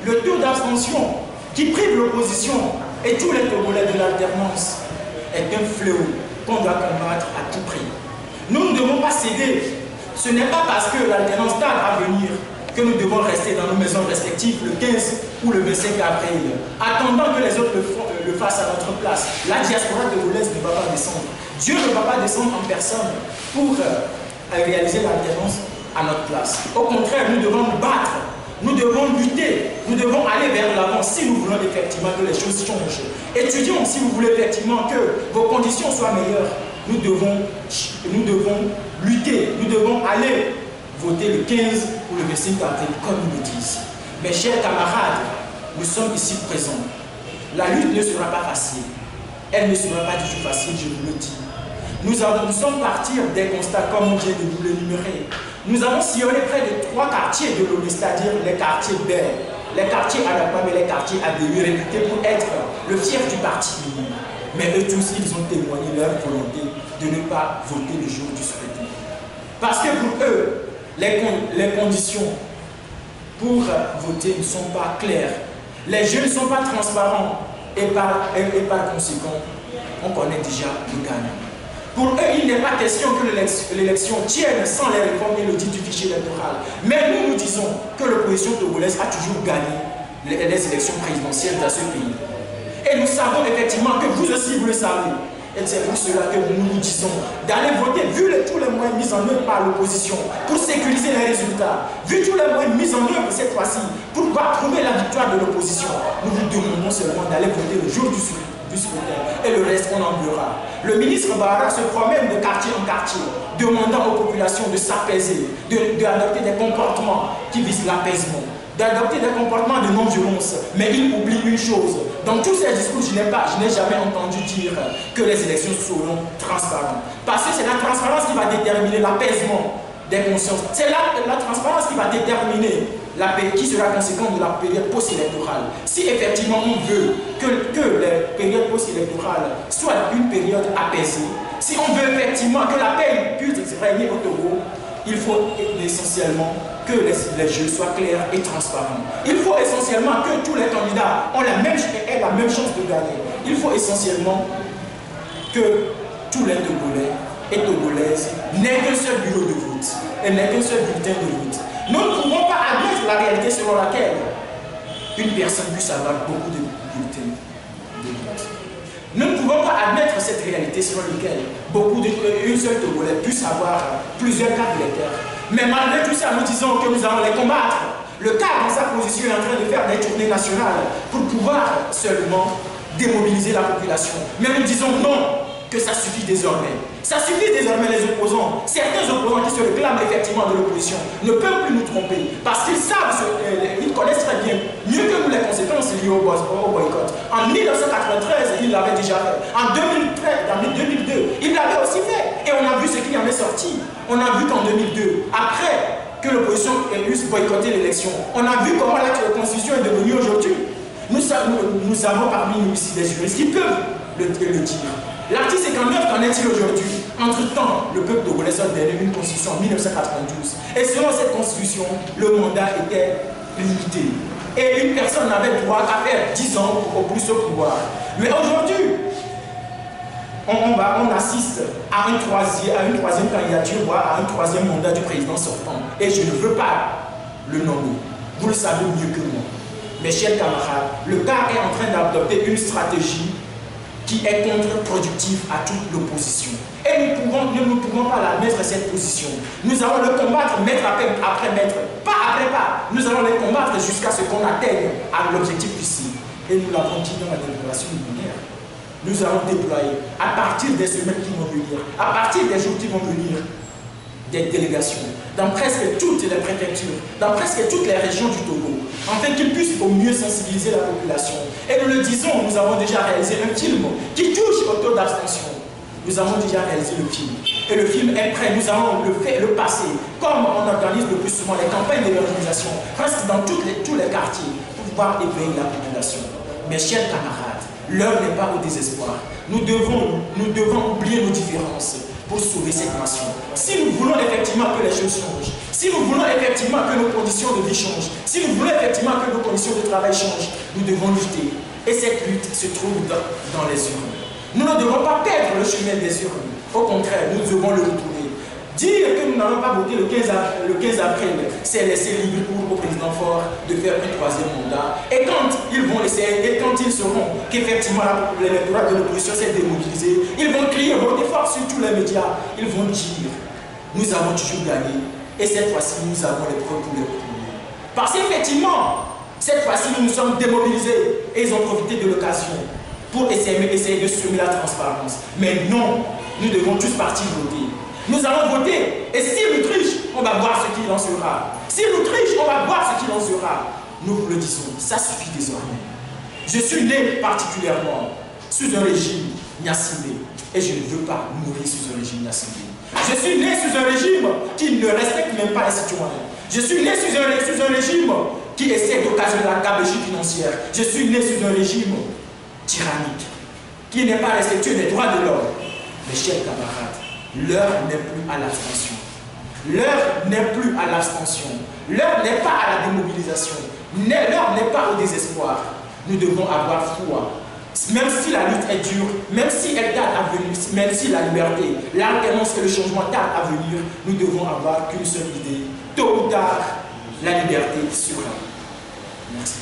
le taux d'abstention qui prive l'opposition et tous les Togolais de l'alternance est un fléau qu'on doit combattre à tout prix. Nous ne devons pas céder. Ce n'est pas parce que l'alternance tarde à venir que nous devons rester dans nos maisons respectives le 15 ou le 25 avril, attendant que les autres le fassent à notre place. La diaspora togolaise ne va pas descendre. Dieu ne va pas descendre en personne pour réaliser l'alternance à notre place. Au contraire, nous devons nous battre, nous devons lutter, nous devons aller vers l'avant si nous voulons effectivement que les choses changent. Étudions si vous voulez effectivement que vos conditions soient meilleures. Nous devons lutter, nous devons aller voter le 15 ou le 25 avril, comme nous le disent. Mes chers camarades, nous sommes ici présents. La lutte ne sera pas facile. Elle ne sera pas du tout facile, je vous le dis. Nous sommes partis des constats comme on vient de vous l'énumérer. Nous avons sillonné près de 3 quartiers de l'ONU, c'est-à-dire les quartiers verts, les quartiers Adapam et les quartiers ADU, réputés pour être le fief du parti. Mais eux tous, ils ont témoigné leur volonté de ne pas voter le jour du scrutin. Parce que pour eux, les conditions pour voter ne sont pas claires. Les jeux ne sont pas transparents et par conséquent, on connaît déjà le gagnant. Pour eux, il n'est pas question que l'élection tienne sans les réformes et l'audit du fichier électoral. Mais nous disons que l'opposition togolaise a toujours gagné les élections présidentielles dans ce pays. Et nous savons effectivement que vous aussi, vous le savez. Et c'est pour cela que nous nous disons d'aller voter, vu tous les moyens mis en œuvre par l'opposition pour sécuriser les résultats, vu tous les moyens mis en œuvre cette fois-ci pour prouver la victoire de l'opposition. Nous vous demandons seulement d'aller voter le jour du scrutin et le reste on en verra. Le ministre Bara se promène de quartier en quartier, demandant aux populations de s'apaiser, d'adopter des comportements qui visent l'apaisement, d'adopter des comportements de non-violence. Mais il oublie une chose. Dans tous ces discours, je n'ai jamais entendu dire que les élections seront transparentes. Parce que c'est la transparence qui va déterminer l'apaisement des consciences. C'est la transparence qui va déterminer qui sera conséquente de la période post-électorale. Si effectivement on veut que les périodes post-électorales soient une période apaisée, si on veut effectivement que la paix puisse régner au Togo, il faut essentiellement que les jeux soient clairs et transparents. Il faut essentiellement que tous les candidats aient la même chance de gagner. Il faut essentiellement que tous les Togolais et Togolaises n'aient qu'un seul bureau de vote et n'aient qu'un seul bulletin de vote. Nous ne pouvons pas admettre la réalité selon laquelle une personne puisse avoir beaucoup de bulletins de vote. Nous ne pouvons pas admettre cette réalité selon laquelle une seule Togolais puisse avoir plusieurs cartes électeurs. Mais malgré tout ça, nous disons que nous allons les combattre. Le cadre, dans sa position, est en train de faire des tournées nationales pour pouvoir seulement démobiliser la population. Mais nous disons non, que ça suffit désormais. Ça suffit désormais les opposants. Certains opposants qui se réclament effectivement de l'opposition ne peuvent plus nous tromper parce qu'ils savent, ils connaissent très bien, mieux que nous, les conséquences liées au boycott. En 1993, ils l'avaient déjà fait. En 2002, ils l'avaient aussi fait. Et on a vu ce qui en est sorti. On a vu qu'en 2002, après que l'opposition ait boycotté l'élection, on a vu comment la Constitution est devenue aujourd'hui. Nous avons parmi nous ici des juristes qui peuvent le dire. L'article 59, qu'en est-il aujourd'hui? Entre-temps, le peuple togolais a donné une constitution en 1992. Et selon cette constitution, le mandat était limité. Et une personne n'avait droit à faire 10 ans au plus au pouvoir. Mais aujourd'hui, on assiste à une troisième candidature, voire à un troisième mandat du président sortant. Et je ne veux pas le nommer. Vous le savez mieux que moi. Mes chers camarades, le cas est en train d'adopter une stratégie qui est contre-productive à toute l'opposition. Et nous ne pouvons pas la mettre cette position. Nous allons le combattre mètre après mètre, pas après pas. Nous allons les combattre jusqu'à ce qu'on atteigne à l'objectif ici. Et nous l'avons dit dans la déclaration lunaire. Nous allons déployer, à partir des semaines qui vont venir, à partir des jours qui vont venir, des délégations dans presque toutes les préfectures, dans presque toutes les régions du Togo, afin qu'ils puissent au mieux sensibiliser la population. Et nous le disons, nous avons déjà réalisé un film qui touche au taux d'abstention. Nous avons déjà réalisé le film. Et le film est prêt, nous allons le passer, comme on organise le plus souvent les campagnes d'évangélisation, presque dans tous les quartiers, pour pouvoir éveiller la population. Mes chers camarades, l'heure n'est pas au désespoir. Nous devons oublier nos différences. pour sauver cette nation. Si nous voulons effectivement que les choses changent, si nous voulons effectivement que nos conditions de vie changent, si nous voulons effectivement que nos conditions de travail changent, nous devons lutter. Et cette lutte se trouve dans les urnes. Nous ne devons pas perdre le chemin des urnes. Au contraire, nous devons le retourner. Dire que nous n'allons pas voter le 15 avril, c'est laisser libre cours au président Faure de faire un troisième mandat. Et quand ils vont essayer, et quand ils sauront qu'effectivement l'électorat de l'opposition s'est démobilisé, ils vont crier haut et fort sur tous les médias. Ils vont dire, nous avons toujours gagné. Et cette fois-ci, nous avons les preuves pour le retourner. Parce qu'effectivement, cette fois-ci, nous nous sommes démobilisés. Et ils ont profité de l'occasion pour essayer de semer la transparence. Mais non, nous devons tous partir voter. Nous allons voter, et s'il nous triche, on va voir ce qu'il en sera. S'il nous triche, on va voir ce qu'il en sera. Nous vous le disons, ça suffit désormais. Je suis né particulièrement sous un régime Gnassingbé, et je ne veux pas mourir sous un régime Gnassingbé. Je suis né sous un régime qui ne respecte même pas les citoyens. Je suis né sous un régime qui essaie d'occasionner la gabegie financière. Je suis né sous un régime tyrannique, qui n'est pas respectueux des droits de l'homme. Mes chers camarades, l'heure n'est plus à l'abstention. L'heure n'est plus à l'abstention. L'heure n'est pas à la démobilisation. L'heure n'est pas au désespoir. Nous devons avoir foi. Même si la lutte est dure, même si elle tarde à venir, même si la liberté, l'alternance et le changement tardent à venir, nous devons avoir qu'une seule idée. Tôt ou tard, la liberté sera. Merci.